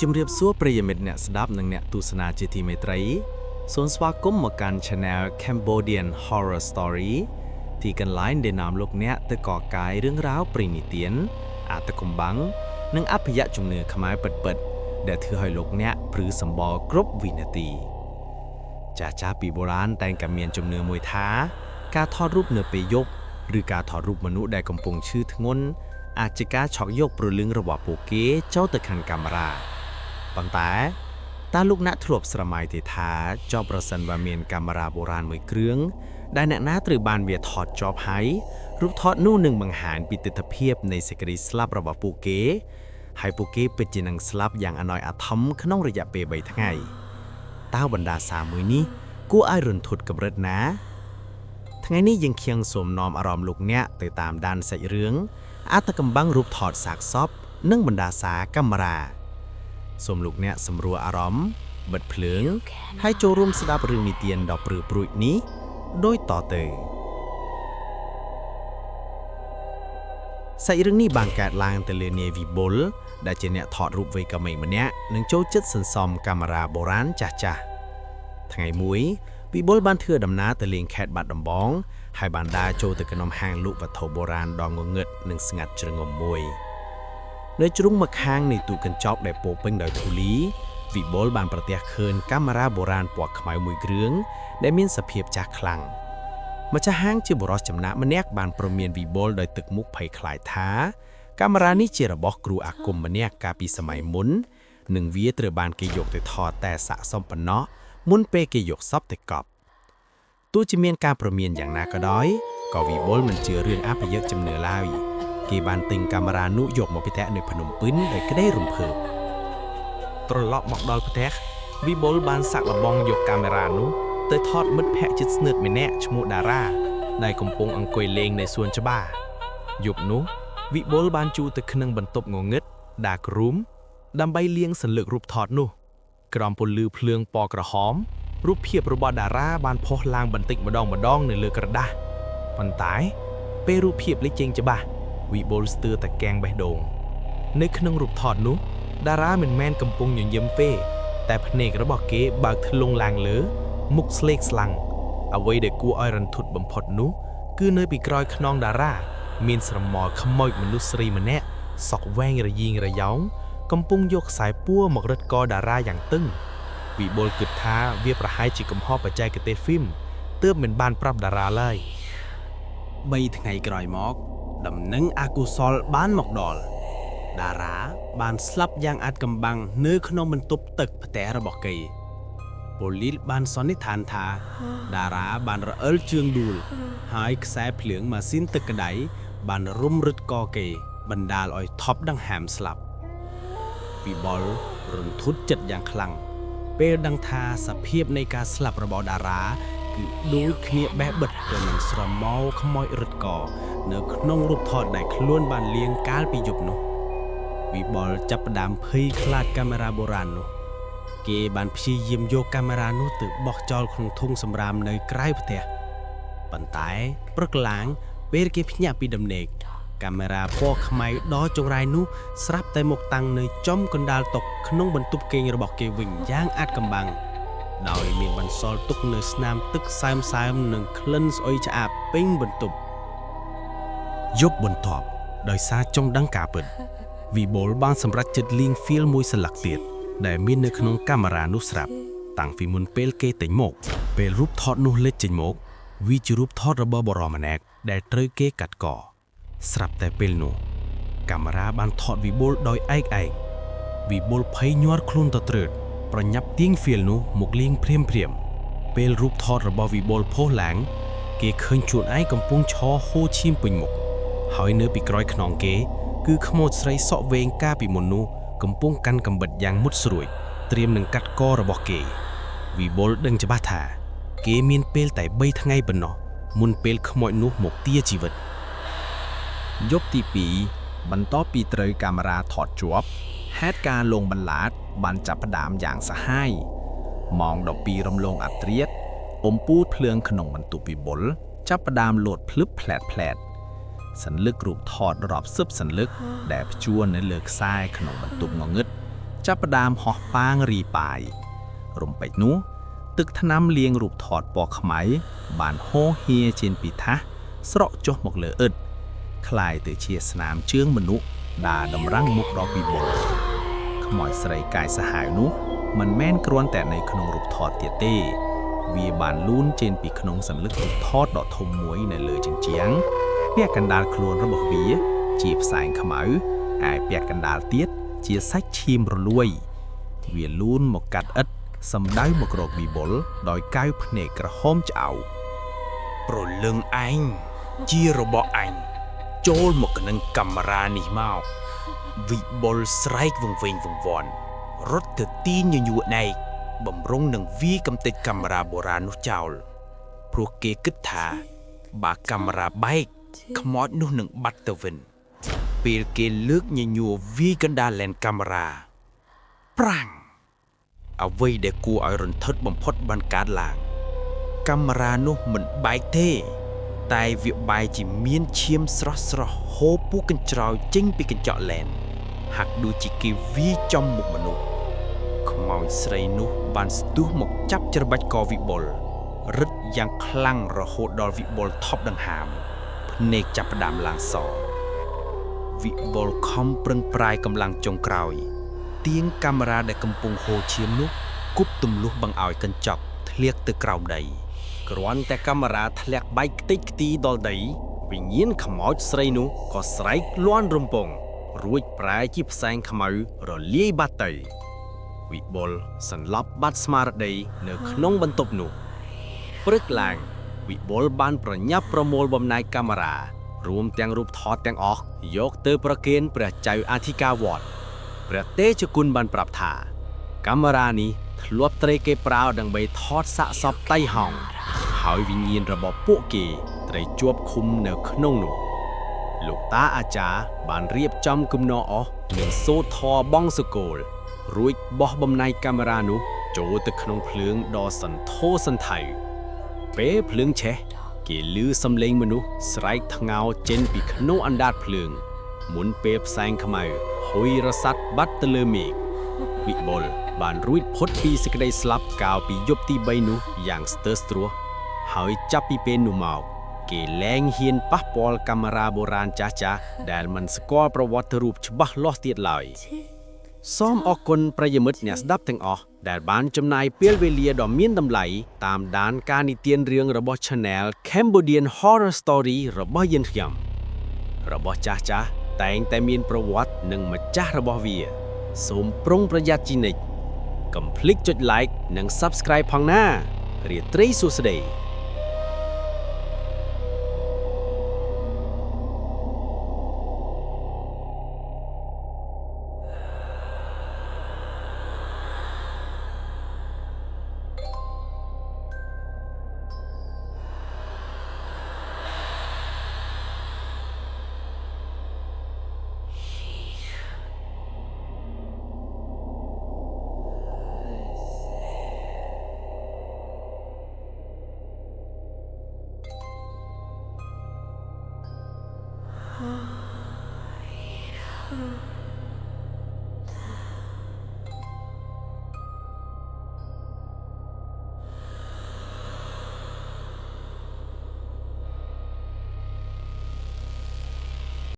ជំរាបសួរប្រិយមិត្តអ្នកស្ដាប់និងអ្នកទស្សនាជាទីមេត្រីសូមស្វាគមន៍មកកាន់ Channel Cambodian Horror Story ទីកន្លែងដែលនាំលោកអ្នកទៅកកាយរឿងរ៉ាវព្រេងនិទានអត្ថកំបាំងនិងអភិយជំនឿខ្មែរពិតៗដែលធ្វើឲ្យលោកអ្នកព្រឺសម្បល់គ្រប់វិនាទីចាស់ពីបុរាណតែងតែមានជំនឿមួយថាការថតរូបនៅពេលយប់ឬការថតរូបមនុស្សដែលកំពុងឈឺធ្ងន់អាចជាការឆក់យកព្រលឹងរបស់ពួកគេចូលទៅកាន់កាមេរ៉ាប៉ុន្តែតើលោកអ្នកធ្លាប់ស្រមៃទេថាចុះប្រសិនបើមានកាមេរ៉ាបុរាណមួយគ្រឿងដែលអ្នកណាត្រូវបានវាថតជាប់ហើយរូបថតនោះនឹងបង្ហាញពីទិដ្ឋភាពនៃសេចក្តីស្លាប់របស់ពួកគេហើយពួកគេពិតជានឹងស្លាប់យ៉ាងអណោចអាធំក្នុងរយៈពេល3ថ្ងៃតើបណ្ដាសាមួយនេះគួរឲ្យរន្ធត់កម្រិតណាថ្ងៃនេះយើងខៀងសូមនាំអារម្មណ៍លោកអ្នកទៅតាមដានសាច់រឿងអត្ថកំបាំងរូបថតសាកសពនិងបណ្ដាសាកាមេរ៉ាសូមលោកអ្នកសម្រួលអារម្មណ៍បិទភ្លើងហើយចូលរួមស្ដាប់រឿងនិទានដ៏ព្រឺព្រួចនេះដូចតទៅសាច់រឿងនេះបានកើតឡើងទៅលើនាយវិបុលដែលជាអ្នកថតរូបវ័យក្មេងម្នាក់និងចូលចិត្តសន្សំកាមេរ៉ាបុរាណចាស់ៗថ្ងៃមួយវិបុលបានធ្វើដំណើរទៅលេងខេត្តបាត់ដំបងហើយបានដើរចូលទៅក្នុងហាងលក់វត្ថុបុរាណដ៏ងងឹតនិងស្ងាត់ជ្រងំមួយនៅជ្រុងម្ខាងនៃទូកញ្ចប់ដែលពោពេញដោយធូលីវិបុលបានប្រទះឃើញកាមេរ៉ាបុរាណពណ៌ខ្មៅមួយគ្រឿងដែលមានសភាពចាស់ខ្លាំងម្ចាស់ហាងជាបុរសចំណាក់ម្នាក់បានព្រមានវិបុលដោយទឹកមុខភ័យខ្លាចថាកាមេរ៉ានេះជារបស់គ្រូអាគមម្នាក់កាលពីសម័យមុននិងវាត្រូវបានគេយកទៅថតតែស័ក្តិសមប៉ុណ្ណោះមុនពេលគេយកសពទៅកប់ទោះជាមានការព្រមានយ៉ាងណាក៏ដោយក៏វិបុលមិនជឿរឿងអពយជំនឿឡើយគេបានទិញកាមេរ៉ានោះយកមកពិតាក់នៅភ្នំពេញដោយក្តីរំភើបត្រឡប់មកដល់ផ្ទះវិបុលបានសាក់លបងយកកាមេរ៉ានោះទៅថតមិត្តភក្តិជិតស្និទ្ធម្នាក់ឈ្មោះតារាដែលកំពុងអង្គុយលេងនៅសួនច្បារយប់នោះវិបុលបានជួលទៅក្នុងបន្ទប់ងងឹត Dark Room ដើម្បីលាងសន្លឹករូបថតនោះក្រោមពន្លឺភ្លើងពណ៌ក្រហមរូបភាពរបស់តារាបានផុសឡើងបន្តិចម្ដងនៅលើក្រដាសប៉ុន្តែពេលរូបភាពលេចចេញច្បាស់វិបុលស្ទើរតែកាំងបេះដូងនៅក្នុងរូបថតនោះតារាមិនមែនកំពុងញញឹមទេតែភ្នែករបស់គេបើកធ្លុងឡើងលើមុខស្លេកស្លាំងអ្វីដែលគួរឲ្យរន្ធត់បំផុតនោះគឺនៅពីក្រោយខ្នងតារាមានស្រមោលខ្មោចមនុស្សស្រីម្នាក់សក់វែងរយីងរយ៉ោងកំពុងយកខ្សែពួរមករឹតកតារាយ៉ាងតឹងវិបុលគិតថាវាប្រហែលជាកំហុសបច្ចេកទេសហ្វីមទើបមិនបានប្រាប់តារាឡើយ3ថ្ងៃក្រោយមកដំណឹងអកុសលបានមកដល់តារាបានស្លាប់យ៉ាងអាថ៌កំបាំងនៅក្នុងបន្ទប់ទឹកផ្ទះរបស់គេប៉ូលីសបានសន្និដ្ឋានថាតារាបានរអិលជើងដួលហើយខ្សែភ្លើងម៉ាស៊ីនទឹកក្តៅបានរុំរឹតកគេបណ្ដាលឲ្យថប់ដង្ហើមស្លាប់វិបុលរន្ធត់ចិត្តយ៉ាងខ្លាំងពេលដឹងថាសភាពនៃការស្លាប់របស់តារាគឺដូចគ្នាបេះបិទទៅនឹងស្រមោលខ្មោចរឹតកនៅក្នុងរូបថតដែលខ្លួនបានលាងកាលពីយប់នោះវិបុលចាប់ផ្ដើមភ័យខ្លាចកាមេរ៉ាបុរាណនោះគេបានព្យាយាមយកកាមេរ៉ានោះទៅបោះចោលក្នុងធុងសម្រាមនៅក្រៅផ្ទះប៉ុន្តែព្រឹកឡើងពេលគេភ្ញាក់ពីដំណេកកាមេរ៉ាពណ៌ខ្មៅដ៏ចង្រៃនោះស្រាប់តែមកតាំងនៅចំកណ្ដាលតុក្នុងបន្ទប់គេងរបស់គេវិញយ៉ាងអាថ៌កំបាំងដោយមានបន្សល់ទុកនៅស្នាមទឹកសើមនិងក្លិនស្អុយឆ្អាបពេញបន្ទប់យប់បន្ទាប់ដោយសារចង់ដឹងការពិតវិបុលបានសម្រេចចិត្តលាងហ្វីលមួយសន្លឹកទៀតដែលមាននៅក្នុងកាមេរ៉ានោះស្រាប់តាំងពីមុនពេលគេទិញមកពេលរូបថតនោះលេចចេញមកវាជារូបថតរបស់បុរសម្នាក់ដែលត្រូវគេកាត់កស្រាប់តែពេលនោះកាមេរ៉ាបានថតវិបុលដោយឯកវិបុលភ័យញ័រខ្លួនទៅត្រើតប្រញាប់ទាញហ្វីលនោះមកលាងព្រាមពេលរូបថតរបស់វិបុលផុសឡើងគេឃើញខ្លួនឯងកំពុងឈរហូរឈាមពេញមុខហើយនៅពីក្រោយខ្នងគេគឺខ្មោចស្រីសក់វែងកាលពីមុននោះកំពុងកាន់កាំបិតយ៉ាងមុតស្រួចត្រៀមនឹងកាត់ករបស់គេវិបុលដឹងច្បាស់ថាគេមានពេលតែ3ថ្ងៃប៉ុណ្ណោះមុនពេលខ្មោចនោះមកទាជីវិតយប់ទី2បន្ទាប់ពីត្រូវកាមេរ៉ាថតជាប់ហេតុការណ៍លងបន្លាចបានចាប់ផ្ដើមយ៉ាងសាហាវម៉ោង12រំលងអធ្រាត្រអំពូលភ្លើងក្នុងបន្ទប់វិបុលចាប់ផ្ដើមលោតភ្លឹបផ្លែតសន្លឹករូបថតរាប់សិបសន្លឹកដែលព្យួរនៅលើខ្សែក្នុងបន្ទប់ងងឹត ចាប់ផ្ដើមហោះប៉ាងរីប៉ាយរំពេចនោះទឹកថ្នាំលាងរូបថតពណ៌ខ្មៅបានហូរហៀចេញពីថាសស្រក់ចុះមកលើឥដ្ឋคล้ายទៅជាស្នាមជើងមនុស្សដើរតម្រង់មុខដល់វិបុលខ្មោចស្រីកាយសាហាវនោះមិនមែនគ្រាន់តែនៅក្នុងរូបថតទៀតទេវាបានលូនចេញពីក្នុងសន្លឹករូបថតដ៏ធំមួយនៅលើជញ្ជាំងពាក់កណ្ដាលខ្លួនរបស់វាជាផ្សែងខ្មៅឯពាក់កណ្ដាលទៀតជាសាច់ឈាមរលួយវាលូនមកកាត់ឥដ្ឋសម្ដៅមករកវិបុលដោយកៅភ្នែកក្រហមឆ្អៅប្រលឹងអញជារបស់អញចូលមកនឹងកាមេរ៉ានេះមកវិបុលស្រែកវង្វេងវង្វាន់រត់ទៅទាញញញួរដែកបំរុងនឹងវាកំទេចកាមេរ៉ាបុរាណនោះចោលព្រោះគេគិតថាបើកាមេរ៉ាបែកខ្មោចនោះនឹងបាត់ទៅវិញពេលគេលើកញញួរវាកណ្ដាលលែនកាមេរ៉ាប្រាំងអ្វីដែលគួរឲ្យរន្ធត់បំផុតបានកើតឡើងកាមេរ៉ានោះមិនបែកទេតែវាបែកជាមានឈាមស្រស់ស្រស់ហូរពុះកញ្ច្រោយចេញពីកញ្ចក់លែនហាក់ដូចជាគេវាចំមុខមនុស្សខ្មោចស្រីនោះបានស្ទុះមកចាប់ច្របាច់កវិបុលរឹតយ៉ាងខ្លាំងរហូតដល់វិបុលថប់ដង្ហើមភ្នែកចាប់ផ្ដើមឡើងសវិបុលខំប្រឹងប្រែងកម្លាំងចុងក្រោយទាញកាមេរ៉ាដែលកំពុងហូរឈាមនោះគប់ទម្លុះបង្ឲ្យកញ្ចក់ធ្លាក់ទៅក្រោមដីគ្រាន់តែកាមេរ៉ាធ្លាក់បែកខ្ទេចខ្ទីដល់ដីវិញ្ញាណខ្មោចស្រីនោះក៏ស្រែកលាន់រំពងរួចប្រែជាផ្សែងខ្មៅរលាយបាត់ទៅវិបុលសន្លប់បាត់ស្មារតីនៅក្នុងបន្ទប់នោះព្រឹកឡើងវិបុលបានប្រញាប់ប្រមូលបំណែកកាមេរ៉ារួមទាំងរូបថតទាំងអស់យកទៅប្រគេនព្រះចៅអធិការវត្តព្រះតេជគុណបានប្រាប់ថាកាមេរ៉ានេះធ្លាប់ត្រូវគេប្រើដើម្បីថតសាកសពតៃហោងហើយវិញ្ញាណរបស់ពួកគេត្រូវជាប់ឃុំនៅក្នុងនោះលោកតាអាចារ្យបានរៀបចំគំនរអស់និងសូត្រធម៌បងសកលរួចបោះបំណែកកាមេរ៉ានោះចូលទៅក្នុងភ្លើងដ៏សន្ធោសន្ធៅពេលភ្លើងឆេះគេឮសំឡេងមនុស្សស្រែកថ្ងោចេញពីក្នុងអណ្ដាតភ្លើងមុនពេលផ្សែងខ្មៅហុយរសាត់បាត់ទៅលើមេឃវិបុលបានរួចផុតពីសេចក្តីស្លាប់កាលពីយប់ទី3នោះយ៉ាងស្ទើរស្ត្រួសហើយចាប់ពីពេលនោះមកគេលែងហ៊ានប៉ះពាល់កាមេរ៉ាបុរាណចាស់ៗដែលមិនស្គាល់ប្រវត្តិរូបច្បាស់លាស់ទៀតឡើយសូមអរគុណប្រិយមិត្តអ្នកស្ដាប់ទាំងអស់ដែលបានចំណាយពេលវេលាដ៏មានតម្លៃតាមដានការនិទានរឿងរបស់ Channel Cambodian Horror Story របស់យើងខ្ញុំរបស់ចាស់ៗតែងតែមានប្រវត្តិនិងម្ចាស់របស់វាសូមប្រុងប្រយ័ត្នជានិច្ចកុំភ្លេចចុច like និង Subscribe ផងណារាត្រីសួស្តី